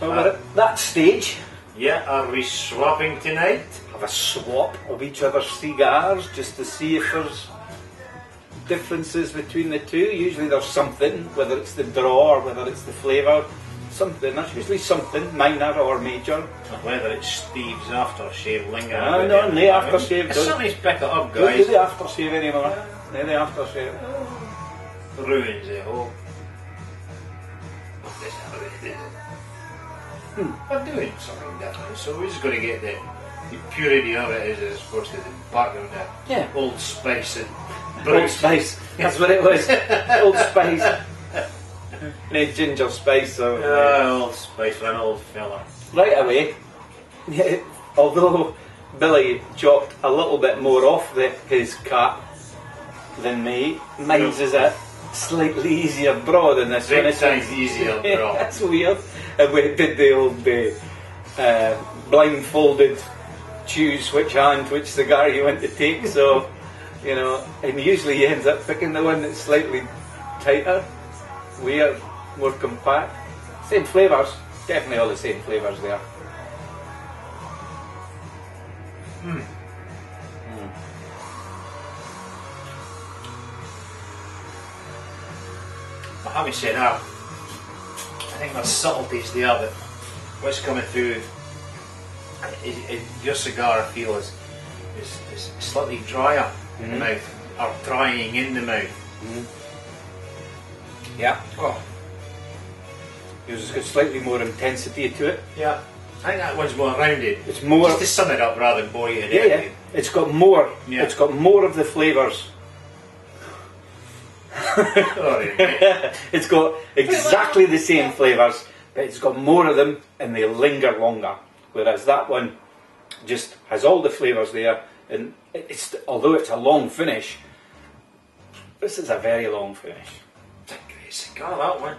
Well, we're at that stage. Yeah, are we swapping tonight? Have a swap of each other's cigars just to see if there's differences between the two. Usually there's something, whether it's the draw or whether it's the flavour. Something, that's usually something, minor or major. Or whether it's Steve's aftershave lingering. No, no, the aftershave. Somebody's pick it up, Don't guys. do the aftershave anymore. No, the aftershave. Ruins the whole. We're doing something different, so we're just going to get the purity of it as opposed to the background of Yeah. Old Spice and Old Spice, that's what it was. Old Spice. No ginger spice or... Old Spice for an old fella. Right away, although Billy chopped a little bit more off his cap than me, mine's is a slightly easier draw than this one. Big times easier draw. That's weird. And we did the old blindfolded choose which hand, which cigar you want to take, so, you know, and usually he ends up picking the one that's slightly tighter, weird, more compact. Same flavours, definitely all the same flavours there. But having said that, I think there's subtleties there that what's coming through your cigar, I feel, is slightly drier in the mouth, or drying in the mouth. Yeah. Oh. There's got slightly more intensity to it. Yeah. I think that one's more rounded. It's more. Just to sum it up rather than bore you to death. Yeah, yeah. It's got more. Yeah. It's got more of the flavours. Sorry, It's got exactly the same flavours, but it's got more of them and they linger longer. Whereas that one just has all the flavours there, and although it's a long finish, this is a very long finish. It's a great cigar, that one.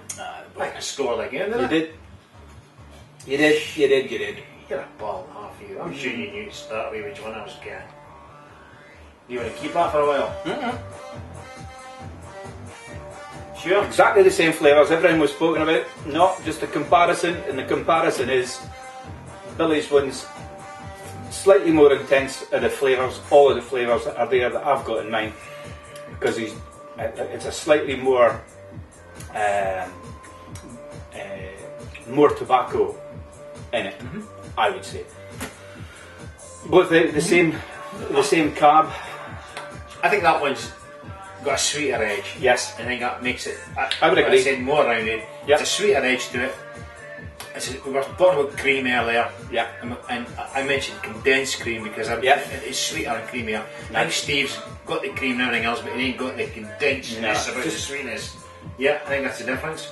I can score again, didn't You I? did. You did. You did. You did. You're a ball and a half, you. I'm sure you knew to start with which one I was getting. You want to keep that for a while? Sure. Exactly the same flavours everything was spoken about. No, just a comparison, and the comparison is Billy's one's slightly more intense are the flavours, all of the flavours that are there that I've got in mind, because it's a slightly more more tobacco in it, I would say. Both the same cab. I think that one's got a sweeter edge. Yes. I think that makes it. I would agree. I said more rounded. Yep. It's a sweeter edge to it. We were talking about cream earlier. Yeah. And I mentioned condensed cream because it's sweeter and creamier. I think Steve's got the cream and everything else, but he ain't got the condensedness about the sweetness. Yeah, I think that's the difference.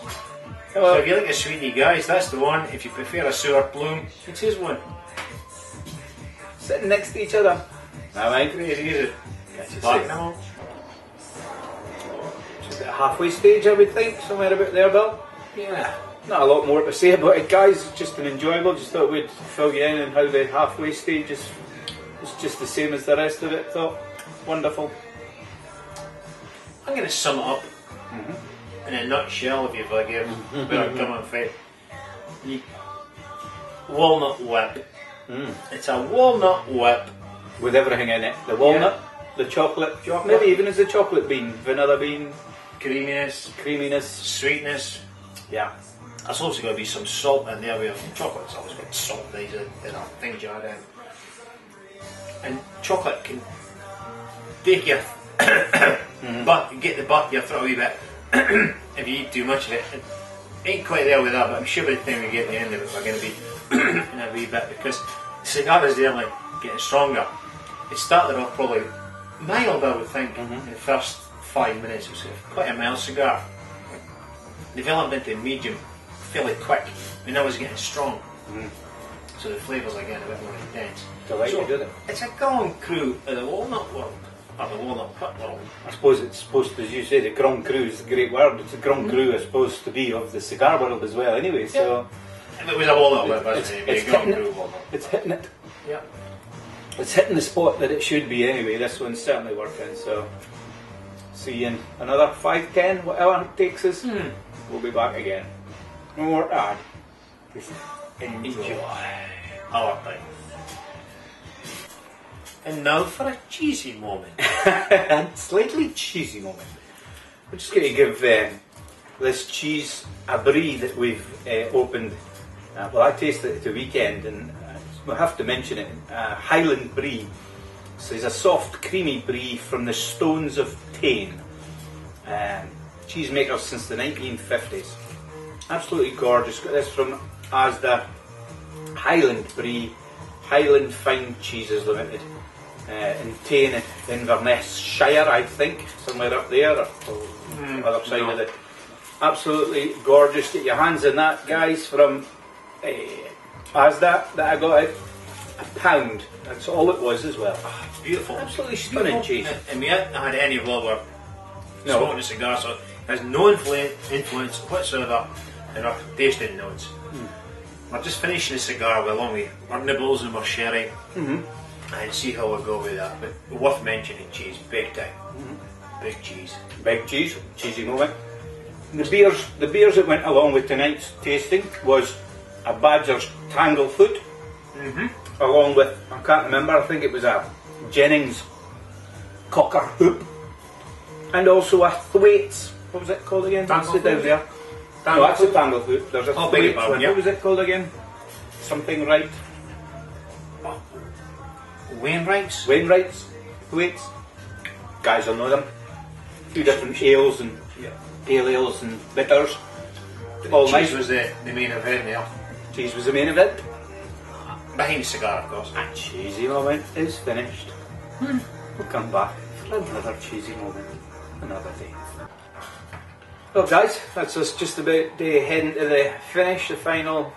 Well, So if you like a sweetie, guys, that's the one. If you prefer a sour plume, it's his one. sitting next to each other. Alright. Crazy, is it? Just Back now. at a halfway stage, I would think, somewhere about there, Bill. Yeah. Not a lot more to say about it, guys. It's just an enjoyable. Just thought we'd fill you in on how the halfway stage is just the same as the rest of it. Thought wonderful. I'm going to sum it up in a nutshell, if you forgive where I'm coming from. Walnut whip. It's a walnut whip. With everything in it. The walnut, the chocolate, maybe even as a chocolate bean, vanilla bean, Creaminess, sweetness. Yeah. There's also got to be some salt in there. Chocolate's always got salt. These are things you add in. And chocolate can take your get the back of your throat a wee bit if you eat too much of it. It ain't quite there with that, but I'm sure by the time we get to the end of it, we're going to be in a wee bit, because the cigar is there, like, getting stronger. It started off probably mild, I would think, in the first 5 minutes. It was quite a mild cigar. Developed into medium fairly quick, and now it's getting strong. So the flavours are getting a bit more intense. Delightful, So isn't it? it's a Grand Cru of the walnut world, or the walnut pit world. I suppose it's supposed to, as you say, the Grand Cru is a great word. It's a Grand Cru is supposed to be of the cigar world as well, anyway. So If it was a walnut whip, it'd be a Grand Cru walnut. it's hitting it. Yeah. It's hitting the spot that it should be anyway. This one's certainly working. So see you in another 5, 10, whatever it takes us. We'll be back again. No more to add. Enjoy. Our time. And now for a cheesy moment. A slightly cheesy moment. We're just going to give this cheese a brie that we've opened. Well, I tasted it at the weekend, and we'll have to mention it. Highland brie. So it's a soft, creamy brie from the Stones of Tain. Cheesemakers since the 1950s. Absolutely gorgeous. Got this from Asda. Highland brie, Highland Fine Cheeses Limited. In Tain, in Inverness Shire, I think, somewhere up there, or other side of it. Absolutely gorgeous. Get your hands on that, guys, from Asda that I got it. £1. That's all it was as well. Oh, beautiful. Absolutely stunning cheese. And we hadn't had any vlogger smoking a cigar, so it has no influence whatsoever in our tasting notes. We're just finishing the cigar along with our nibbles and our sherry, and see how we go with that. But worth mentioning, cheese, big time. Big cheese. Big cheese, cheesy moment. The beers that went along with tonight's tasting was a Badger's Tanglefoot, along with, I can't remember, I think it was a Jennings Cocker Hoop, and also a Thwaites, what was it called again? Sit down there. No, that's a Tanglefoot. There's a Thwaites one. What was it called again? Something right. Wainwrights? Wainwrights, Thwaites. Guys will know them. Two different ales and pale ales and bitters. All Cheese nice. was the main event there. Cheese was the main event. Behind the cigar, of course. A cheesy moment is finished. We'll come back for another cheesy moment another day. Well guys, that's us just about heading to the finish, the final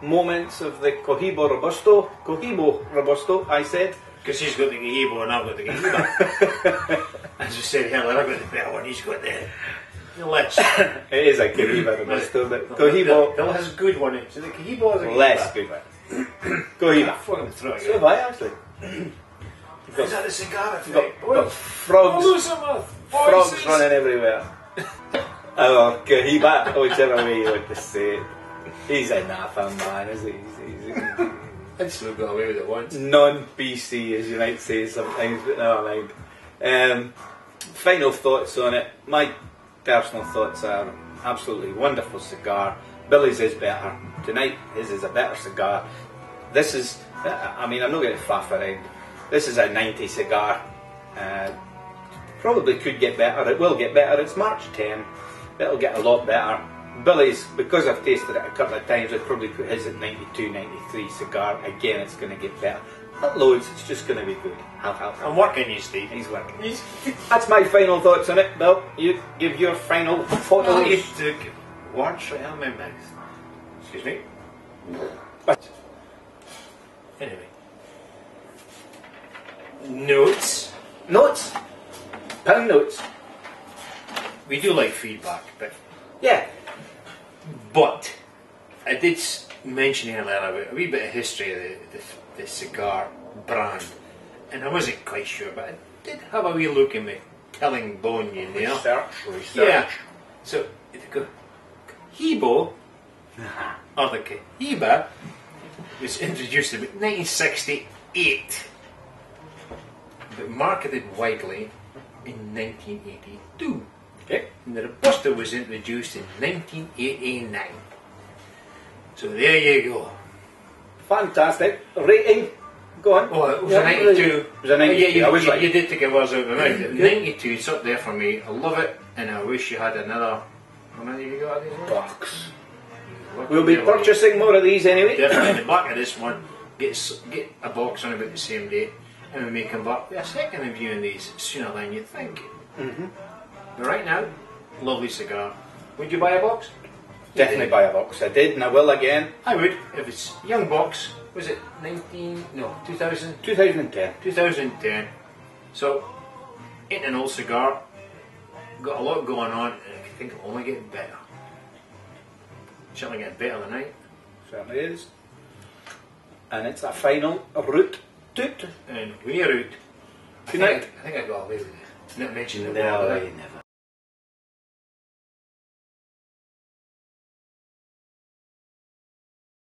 moments of the Cohiba Robusto, I said. Because he's got the Cohiba and I've got the Cohiba. As we said earlier, I've got the better one, he's got the less. It is a Cohiba Robusto, but Cohiba... Bill has a good one, so the Cohiba is a good less good one. Cohiba. So have I actually. Is that the cigar effect? Got frogs running everywhere. Our Cohiba, whichever way you want to say it. He's a nafa man, isn't he? I still got away with it once. Non-PC, as you might say sometimes, but never mind. Final thoughts on it. My personal thoughts are absolutely wonderful cigar. Billy's is better. Tonight, his is a better cigar. This is, I mean, I'm not going to faff around. This is a 90 cigar. Probably could get better. It will get better. It's March 10. It'll get a lot better. Billy's, because I've tasted it a couple of times, I'd probably put his at 92, 93 cigar. Again, it's going to get better. Not loads, it's just going to be good. I'm working, you Steve. He's working. That's my final thoughts on it, Bill. You give your final thoughts. Oh, you took words right out of my mouth. Excuse me. Anyway. Notes. Notes? Pound notes. We do like feedback, but... Yeah. But I did mention earlier about a wee bit of history of the cigar brand, and I wasn't quite sure, but I did have a wee look in my telling bone, you know. Research. Yeah. So the Cohiba, or the Cohiba, was introduced in 1968, but marketed widely in 1982. Okay. And the Robusto was introduced in 1989. So there you go. Fantastic. Rating? Go on. Oh, it was a 92. It was a 92. Yeah, I was right. You did take a words out of my mouth. 92, it's up there for me. I love it, and I wish you had another. How many have you got of these ones? Box. We'll be purchasing more of these anyway. Definitely. The back of this one, get a box on about the same date, and we may come back with a second review on these sooner than you think. But right now, lovely cigar. Would you buy a box? Definitely buy a box. I did, and I will again. I would, if it's young box. Was it 2000? 2010. 2010. So, ain't an old cigar. Got a lot going on, and I think it'll only get better. Certainly get better tonight. Certainly is. And it's a final root toot. And we're out. Good night. I think I got away with it. Not mentioning the No, word. you never.